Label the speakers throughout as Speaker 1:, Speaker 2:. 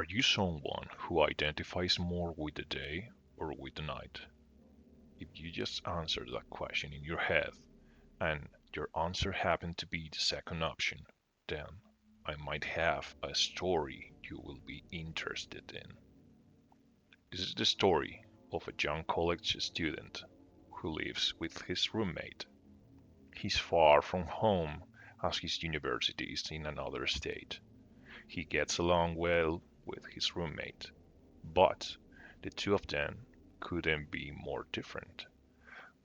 Speaker 1: Are you someone who identifies more with the day or with the night? If you just answer that question in your head and your answer happened to be the second option, then I might have a story you will be interested in. This is the story of a young college student who lives with his roommate. He's far from home as his university is in another state. He gets along well with his roommate, but the two of them couldn't be more different.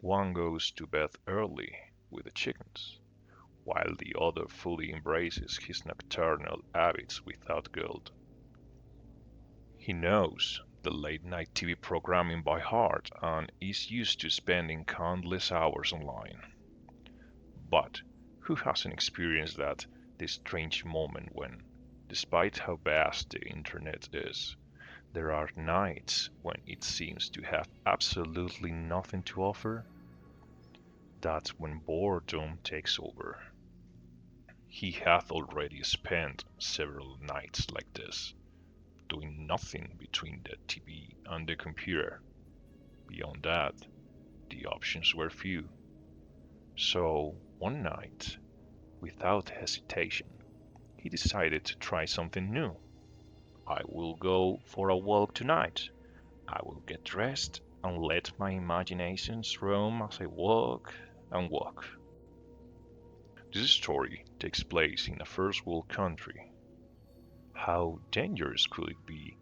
Speaker 1: One goes to bed early with the chickens, while the other fully embraces his nocturnal habits without guilt. He knows the late night TV programming by heart and is used to spending countless hours online. But who hasn't experienced this strange moment when, despite how vast the internet is, there are nights when it seems to have absolutely nothing to offer? That's when boredom takes over. He hath already spent several nights like this, doing nothing between the TV and the computer. Beyond that, the options were few. So one night, without hesitation, he decided to try something new. I will go for a walk tonight. I will get dressed and let my imaginations roam as I walk and walk. This story takes place in a first world country. How dangerous could it be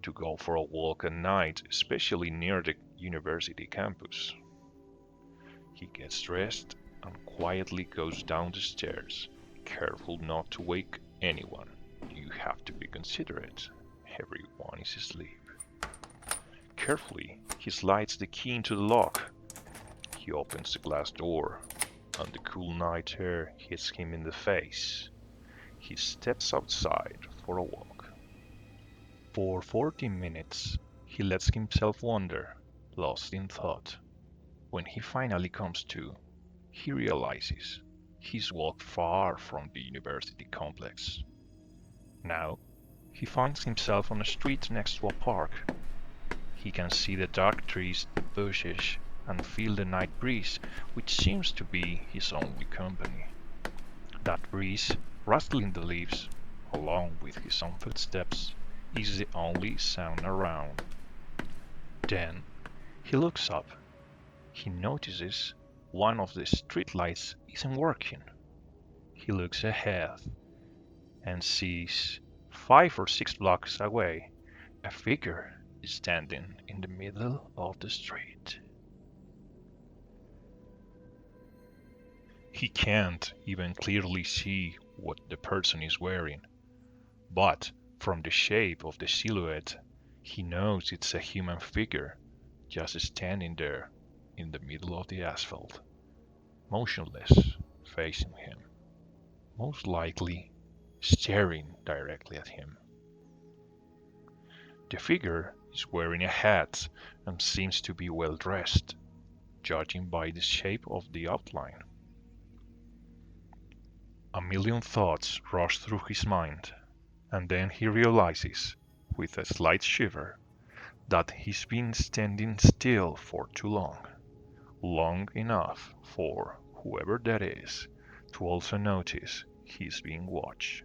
Speaker 1: to go for a walk at night, especially near the university campus? He gets dressed and quietly goes down the stairs, careful not to wake anyone. You have to be considerate. Everyone is asleep. Carefully, he slides the key into the lock. He opens the glass door, and the cool night air hits him in the face. He steps outside for a walk. For 40 minutes, he lets himself wander, lost in thought. When he finally comes to, he realizes he's walked far from the university complex. Now, he finds himself on a street next to a park. He can see the dark trees, the bushes, and feel the night breeze, which seems to be his only company. That breeze, rustling the leaves, along with his own footsteps, is the only sound around. Then he looks up. He notices one of the streetlights isn't working. He looks ahead and sees 5 or 6 blocks away a figure is standing in the middle of the street. He can't even clearly see what the person is wearing, but from the shape of the silhouette, he knows it's a human figure just standing there in the middle of the asphalt, motionless, facing him, most likely staring directly at him. The figure is wearing a hat and seems to be well dressed, judging by the shape of the outline. A million thoughts rush through his mind, and then he realizes, with a slight shiver, that he's been standing still for too long. Long enough for whoever that is to also notice he's being watched.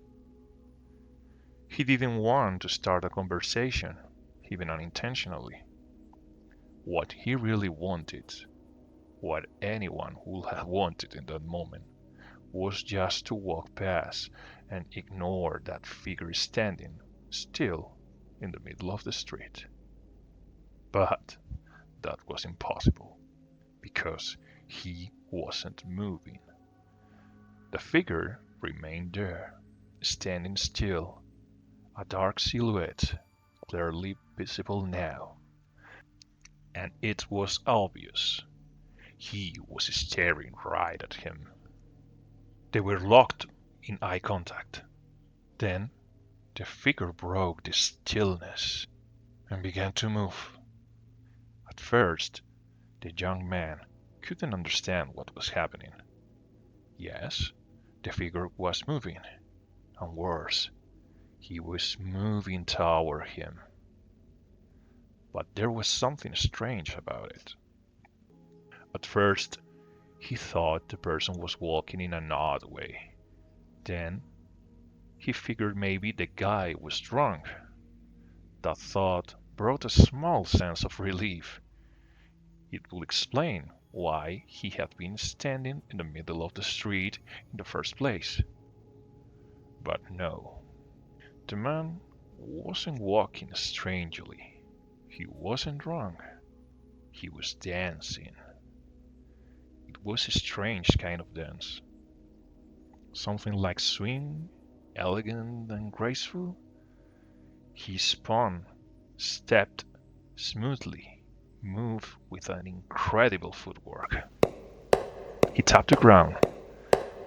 Speaker 1: He didn't want to start a conversation, even unintentionally. What he really wanted, what anyone would have wanted in that moment, was just to walk past and ignore that figure standing still in the middle of the street. But that was impossible, because he wasn't moving. The figure remained there, standing still, a dark silhouette clearly visible now. And it was obvious. He was staring right at him. They were locked in eye contact. Then the figure broke the stillness and began to move. At first, the young man couldn't understand what was happening. Yes, the figure was moving, and worse, He was moving toward him, but there was something strange about it. At first, he thought the person was walking in an odd way. Then, he figured maybe the guy was drunk. That thought brought a small sense of relief. It would explain why he had been standing in the middle of the street in the first place. But no, the man wasn't walking strangely. He wasn't drunk. He was dancing. It was a strange kind of dance. Something like swing, elegant and graceful. He spun, stepped smoothly, moved with an incredible footwork. He tapped the ground,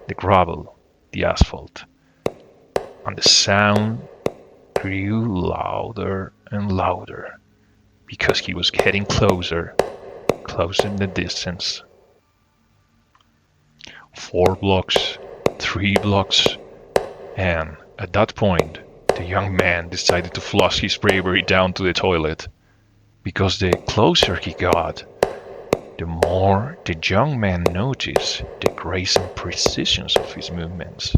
Speaker 1: the gravel, the asphalt, and the sound grew louder and louder because he was getting closer, closer in the distance. 4 blocks, 3 blocks, and at that point, the young man decided to flush his bravery down to the toilet, because the closer he got, the more the young man noticed the grace and precision of his movements,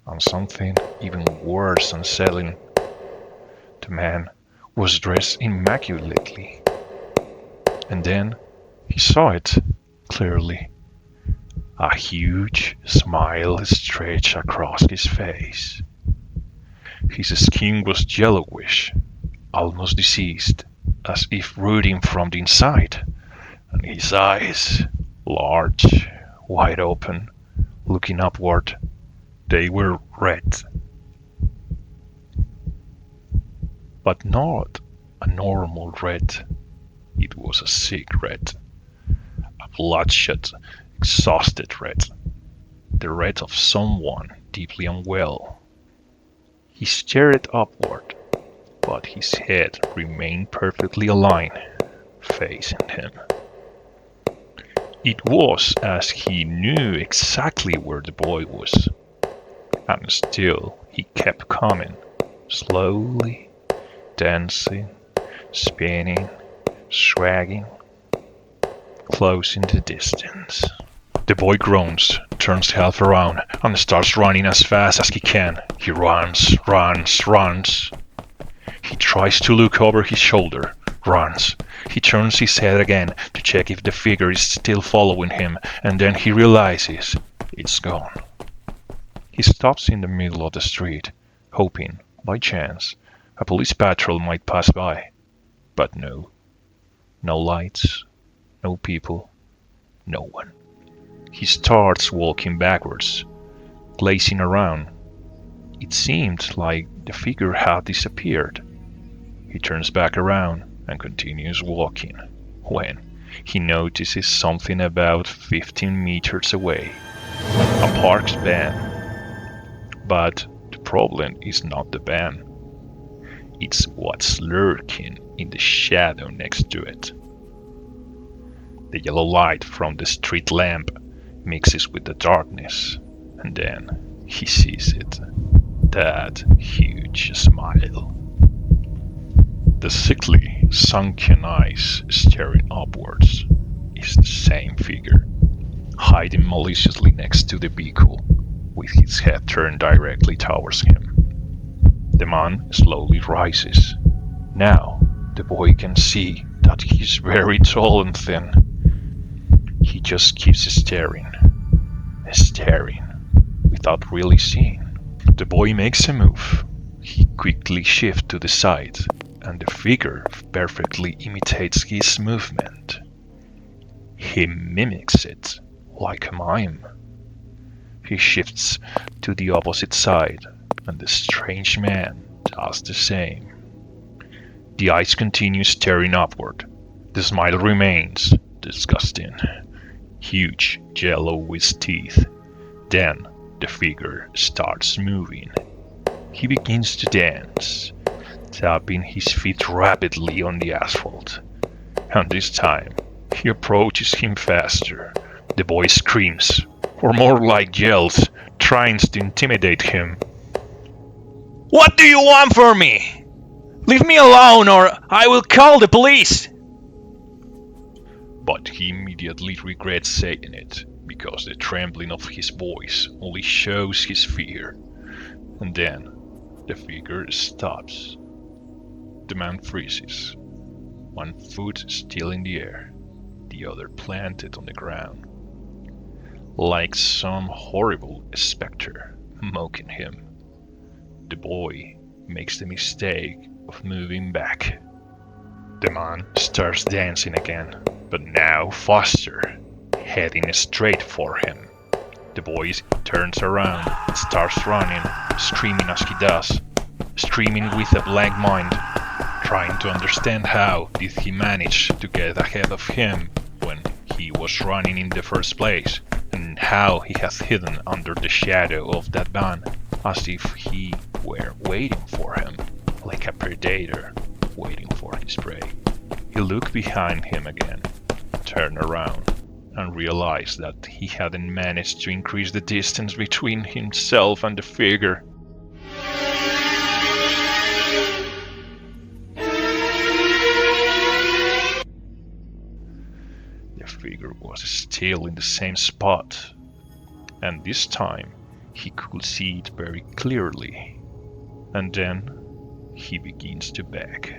Speaker 1: and something even worse unsettling. The man was dressed immaculately, and then he saw it clearly. A huge smile stretched across his face. His skin was yellowish, almost diseased, as if rotting from the inside, and his eyes, large, wide open, looking upward, they were red. But not a normal red. It was a sick red, a bloodshot, exhausted red, the red of someone deeply unwell. He stared upward, but his head remained perfectly aligned, facing him. It was as he knew exactly where the boy was, and still he kept coming, slowly, dancing, spinning, swagging, close in the distance. The boy groans, turns half around, and starts running as fast as he can. He runs, runs, runs. He tries to look over his shoulder, runs. He turns his head again to check if the figure is still following him, and then he realizes it's gone. He stops in the middle of the street, hoping, by chance, a police patrol might pass by. But no. No lights, no people, no one. He starts walking backwards, glazing around. It seemed like the figure had disappeared. He turns back around and continues walking, when he notices something about 15 meters away. A parked van. But the problem is not the van. It's what's lurking in the shadow next to it. The yellow light from the street lamp mixes with the darkness, and then he sees it. That huge smile. The sickly, sunken eyes staring upwards is the same figure, hiding maliciously next to the vehicle, with his head turned directly towards him. The man slowly rises. Now the boy can see that he's very tall and thin. He just keeps staring, without really seeing. The boy makes a move. He quickly shifts to the side, and the figure perfectly imitates his movement. He mimics it like a mime. He shifts to the opposite side, and the strange man does the same. The eyes continue staring upward. The smile remains disgusting. Huge, yellowish teeth. Then the figure starts moving. He begins to dance, tapping his feet rapidly on the asphalt. And this time, he approaches him faster. The boy screams, or more like yells, trying to intimidate him. What do you want from me? Leave me alone or I will call the police! But he immediately regrets saying it, because the trembling of his voice only shows his fear. And then the figure stops. The man freezes, one foot still in the air, the other planted on the ground, like some horrible spectre mocking him. The boy makes the mistake of moving back. The man starts dancing again, but now faster, heading straight for him. The boy turns around and starts running, screaming as he does, screaming with a blank mind, trying to understand how did he manage to get ahead of him when he was running in the first place, and how he has hidden under the shadow of that van, as if he were waiting for him, like a predator waiting for his prey. He looked behind him again, turned around, and realized that he hadn't managed to increase the distance between himself and the figure. The figure was still in the same spot, and this time he could see it very clearly. And then he begins to beg.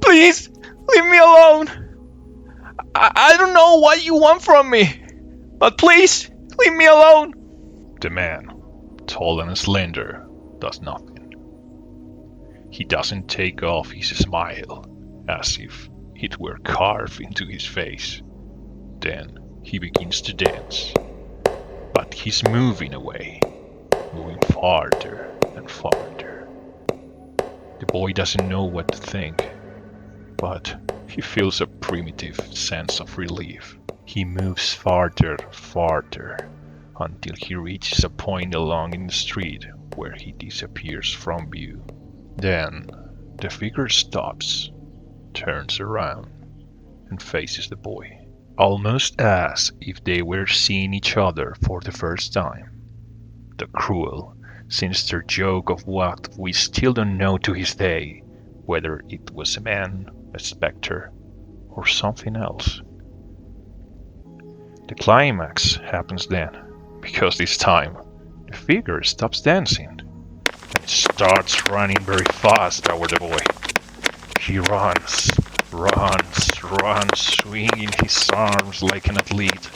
Speaker 1: Please, leave me alone! I don't know what you want from me, but please, leave me alone! The man, tall and slender, does nothing. He doesn't take off his smile, as if it were carved into his face. Then he begins to dance, but he's moving away, moving farther and farther. The boy doesn't know what to think, but he feels a primitive sense of relief. He moves farther, farther, until he reaches a point along in the street where he disappears from view. Then the figure stops, turns around, and faces the boy, almost as if they were seeing each other for the first time. The cruel, sinister joke of what we still don't know to this day, whether it was a man, a spectre, or something else. The climax happens then, because this time the figure stops dancing and starts running very fast toward the boy. He runs, swinging his arms like an athlete.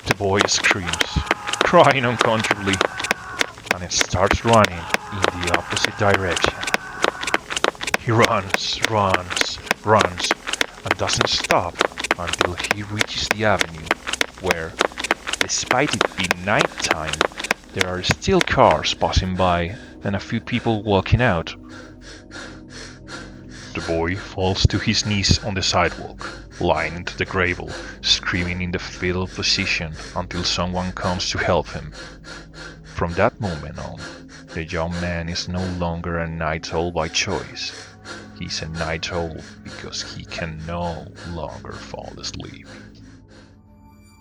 Speaker 1: The boy screams, crying uncontrollably, and it starts running in the opposite direction. He runs, and doesn't stop until he reaches the avenue, where, despite it being nighttime, there are still cars passing by and a few people walking out. The boy falls to his knees on the sidewalk, lying into the gravel, screaming in the fetal position until someone comes to help him. From that moment on, the young man is no longer a night owl by choice. He's a night owl because he can no longer fall asleep.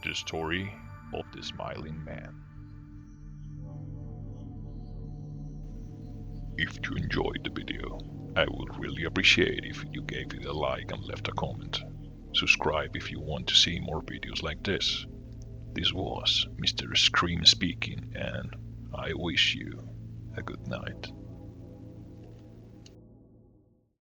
Speaker 1: The story of the Smiling Man. If you enjoyed the video, I would really appreciate if you gave it a like and left a comment. Subscribe if you want to see more videos like this. This was Mr. Scream speaking, and I wish you a good night.